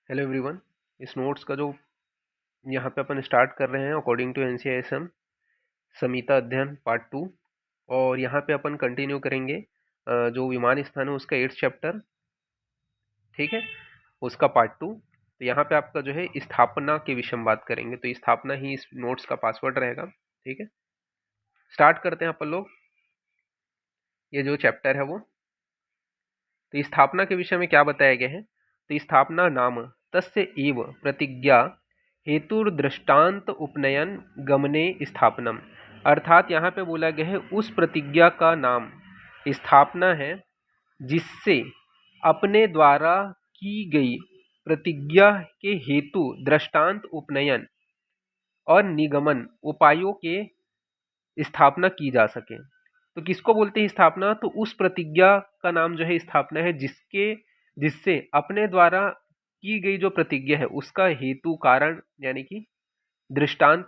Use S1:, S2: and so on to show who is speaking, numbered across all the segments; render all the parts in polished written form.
S1: Hello everyone. इस notes का जो यहाँ पे अपन स्टार्ट कर रहे हैं अकॉर्डिंग टू एनसीआईएसएम संहिता अध्ययन पार्ट 2। और यहाँ पे अपन कंटिन्यू करेंगे जो विमान स्थान है उसका 8th चैप्टर, ठीक है, उसका पार्ट 2। तो यहाँ पे आपका जो है स्थापना के विषय में बात करेंगे, तो स्थापना ही इस नोट्स का पासवर्ड रहेगा। ठीक है, स्टार्ट करते हैं अपन लोग ये जो चैप्टर है वो। तो स्थापना के विषय में क्या बताया गया है, तो स्थापना नाम तस्य एव प्रतिज्ञा हेतुर्दृष्टांत उपनयन गमने स्थापनम। अर्थात यहाँ पे बोला गया है उस प्रतिज्ञा का नाम स्थापना है जिससे अपने द्वारा की गई प्रतिज्ञा के हेतु दृष्टांत उपनयन और निगमन उपायों के स्थापना की जा सके। तो किसको बोलते हैं स्थापना, तो उस प्रतिज्ञा का नाम जो है स्थापना है जिससे अपने द्वारा की गई जो प्रतिज्ञा है उसका हेतु कारण यानी कि दृष्टांत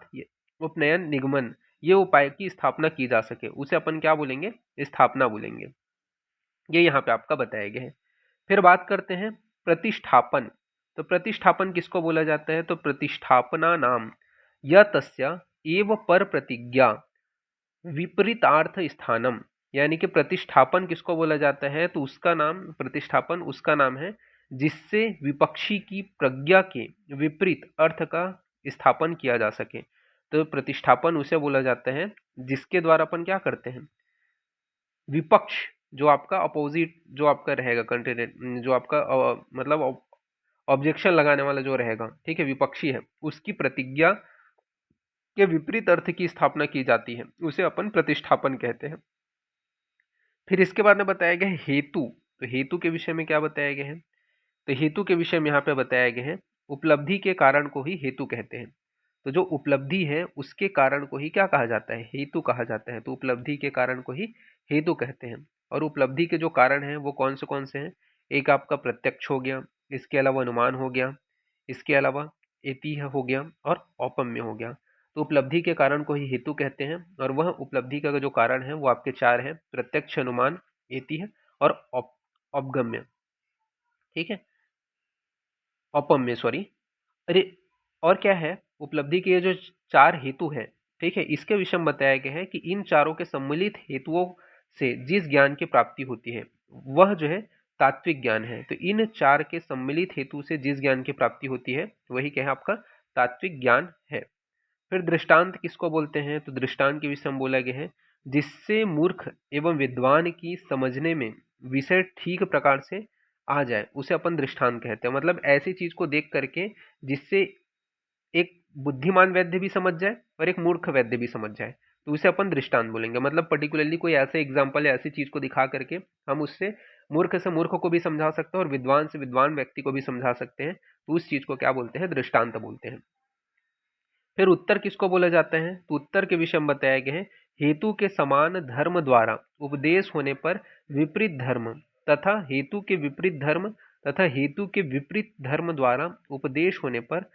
S1: उपनयन निगमन ये उपाय की स्थापना की जा सके, उसे अपन क्या बोलेंगे, स्थापना बोलेंगे। ये यहाँ पे आपका बताया गया है। फिर बात करते हैं प्रतिष्ठापन। तो प्रतिष्ठापन किसको बोला जाता है, तो प्रतिष्ठापना नाम या तस्य एव पर प्रतिज्ञा विपरीतार्थ स्थानम। यानी कि प्रतिष्ठापन किसको बोला जाता है, तो उसका नाम प्रतिष्ठापन उसका नाम है जिससे विपक्षी की प्रज्ञा के विपरीत अर्थ का स्थापन किया जा सके। तो प्रतिष्ठापन उसे बोला जाता है जिसके द्वारा अपन क्या करते हैं, विपक्ष जो आपका अपोजिट जो आपका रहेगा कंटेनेंट जो आपका मतलब ऑब्जेक्शन लगाने वाला जो रहेगा, ठीक है, विपक्षी है, उसकी प्रतिज्ञा के विपरीत अर्थ की स्थापना की जाती है, उसे अपन प्रतिष्ठापन कहते हैं। फिर इसके बाद में बताया गया है हेतु। तो हेतु के विषय में क्या बताया गया है, तो हेतु के विषय में यहाँ पे बताया गया है उपलब्धि के कारण को ही हेतु कहते हैं। तो जो उपलब्धि है उसके कारण को ही क्या कहा जाता है, हेतु कहा जाता है। तो उपलब्धि के कारण को ही हेतु कहते हैं। और उपलब्धि के जो कारण हैं वो कौन से हैं, एक आपका प्रत्यक्ष हो गया, इसके अलावा अनुमान हो गया, इसके अलावा एतिह हो गया और औपम्य हो गया। तो उपलब्धि के कारण को ही हेतु कहते हैं। और वह उपलब्धि का जो कारण है वो आपके चार है, प्रत्यक्ष, अनुमान, एतिह और औपगम्य। ठीक है, औपम्य, सॉरी। अरे, और क्या है, उपलब्धि के ये जो चार हेतु है, ठीक है, इसके विषय में बताया गया है कि इन चारों के सम्मिलित हेतुओं से जिस ज्ञान की प्राप्ति होती है वह जो है तात्विक ज्ञान है। तो इन चार के सम्मिलित हेतु से जिस ज्ञान की प्राप्ति होती है वही क्या है, आपका तात्विक ज्ञान है। फिर दृष्टांत किसको बोलते हैं, तो दृष्टांत के विषय में बोला गया है जिससे मूर्ख एवं विद्वान की समझने में विषय ठीक प्रकार से आ जाए उसे अपन दृष्टांत कहते हैं। मतलब ऐसी चीज को देख करके जिससे एक बुद्धिमान वैद्य भी समझ जाए और एक मूर्ख वैद्य भी समझ जाए, तो उसे अपन दृष्टांत बोलेंगे। मतलब पर्टिकुलरली कोई ऐसे एग्जाम्पल या ऐसी चीज को दिखा करके हम उससे मूर्ख से मूर्ख को भी समझा सकते हैं और विद्वान से विद्वान व्यक्ति को भी समझा सकते हैं, तो उस चीज को क्या बोलते हैं, दृष्टांत बोलते हैं। फिर उत्तर किसको बोला जाता है, तो उत्तर के विषय में बताया गया है हेतु के समान धर्म द्वारा उपदेश होने पर विपरीत धर्म तथा हेतु के विपरीत धर्म तथा हेतु के विपरीत धर्म द्वारा उपदेश होने पर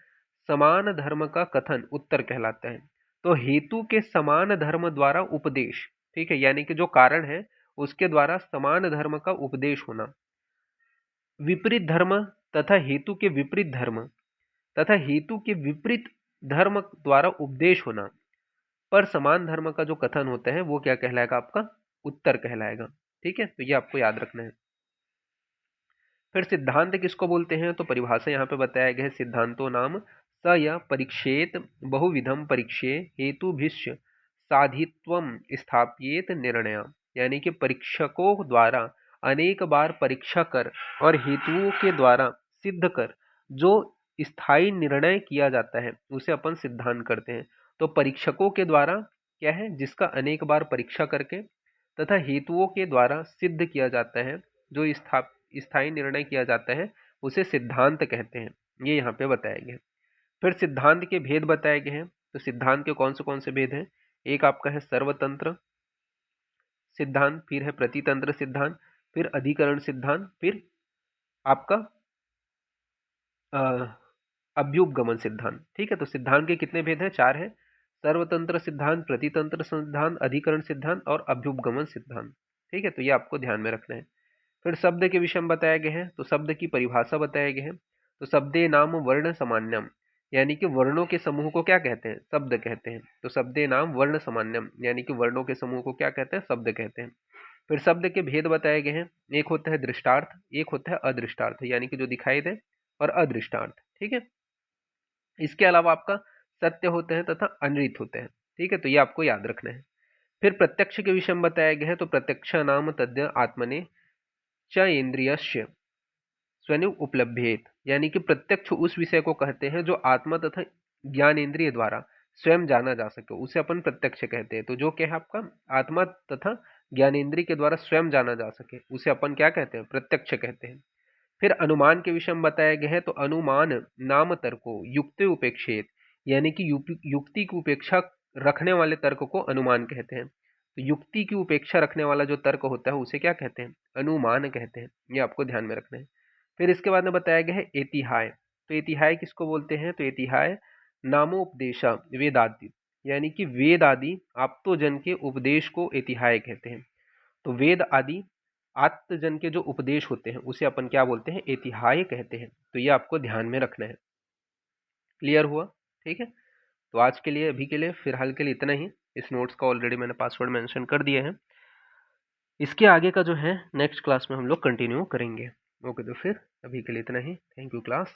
S1: समान धर्म का कथन उत्तर कहलाता है। तो हेतु के समान धर्म द्वारा उपदेश, ठीक है, यानी कि जो कारण है उसके द्वारा समान धर्म का उपदेश होना, विपरीत धर्म तथा हेतु के विपरीत धर्म तथा हेतु के विपरीत धर्म द्वारा उपदेश होना पर समान धर्म का जो कथन होता है वो क्या कहलाएगा, आपका उत्तर कहलाएगा। ठीक है, तो ये आपको याद रखना है। फिर सिद्धांत किसको बोलते हैं, तो परिभाषा यहाँ पे बताया गया है सिद्धांतो नाम स या परीक्षेत बहुविधम परीक्षे हेतुभिश्च साधित्वम स्थापियेत निर्णय। यानी कि परीक्षकों द्वारा अनेक बार परीक्षा कर और हेतुओं के द्वारा सिद्ध कर जो स्थायी निर्णय किया जाता है उसे अपन सिद्धांत करते हैं। तो परीक्षकों के द्वारा क्या है, जिसका अनेक बार परीक्षा करके तथा हेतुओं के द्वारा सिद्ध किया जाता है, जो स्थायी निर्णय किया जाता है उसे सिद्धांत कहते हैं। ये यहाँ पे बताया गया है। फिर सिद्धांत के भेद बताए गए हैं। तो सिद्धांत के कौन से भेद हैं, एक आपका है सर्वतंत्र सिद्धांत, फिर है प्रतितंत्र सिद्धांत, फिर अधिकरण सिद्धांत, फिर आपका अभ्युपगमन सिद्धांत। ठीक है, तो सिद्धांत के कितने भेद हैं, चार है, सर्वतंत्र सिद्धांत, प्रतितंत्र सिद्धांत, अधिकरण सिद्धांत और अभ्युपगमन सिद्धांत। ठीक है, तो ये आपको ध्यान में रखना है। फिर शब्द के विषय में बताया गया है, तो शब्द की परिभाषा बताया गया है। तो शब्दे नाम वर्ण सामान्यम, यानी कि वर्णों के समूह को क्या कहते हैं? शब्द कहते हैं। तो शब्दे नाम वर्ण सामान्यम, यानी कि वर्णों के समूह को क्या कहते हैं? शब्द कहते हैं। फिर शब्द के भेद बताए गए हैं। एक होता है दृष्टार्थ, एक होता है अदृष्टार्थ, यानी कि जो दिखाई दे, और अदृष्टार्थ। ठीक है। इसके अलावा आपका सत्य होते हैं तथा अनृत होते हैं। ठीक है, तो ये आपको याद रखना है। फिर प्रत्यक्ष के विषय में बताया गया है। तो प्रत्यक्ष नाम तद्य आत्मने च इंद्रियस्य स्वयं उपलब्धेत, यानी कि प्रत्यक्ष उस विषय को कहते हैं जो आत्मा तथा ज्ञान इंद्रिय द्वारा स्वयं जाना जा सके, उसे अपन प्रत्यक्ष कहते हैं। तो जो क्या है आपका आत्मा तथा ज्ञानेन्द्रिय के द्वारा स्वयं जाना जा सके, उसे अपन क्या कहते हैं? प्रत्यक्ष कहते हैं। फिर अनुमान के विषय में बताया गया है। तो अनुमान नाम तर्को युक्ति उपेक्षित, यानी कि युक्ति की उपेक्षा रखने वाले तर्क को अनुमान कहते हैं। तो युक्ति की उपेक्षा रखने वाला जो तर्क होता है उसे क्या कहते हैं? अनुमान कहते हैं। ये आपको ध्यान में रखना है। फिर इसके बाद में बताया गया है एतिहाय। तो एतिहाय किसको बोलते हैं? तो एतिहाय नामोपदेशा वेदादि, यानी कि वेद आदि आप्तोजन के उपदेश को एतिहाय कहते हैं। तो वेद आदि आत्मजन के जो उपदेश होते हैं उसे अपन क्या बोलते हैं? एतिहाय कहते हैं। तो ये आपको ध्यान में रखना है। क्लियर हुआ? ठीक है। तो आज के लिए, अभी के लिए, फिलहाल के लिए इतना ही। इस नोट्स का ऑलरेडी मैंने पासवर्ड मेंशन कर दिया है। इसके आगे का जो है नेक्स्ट क्लास में हम लोग कंटिन्यू करेंगे। ओके, तो फिर अभी के लिए इतना ही। Thank you class.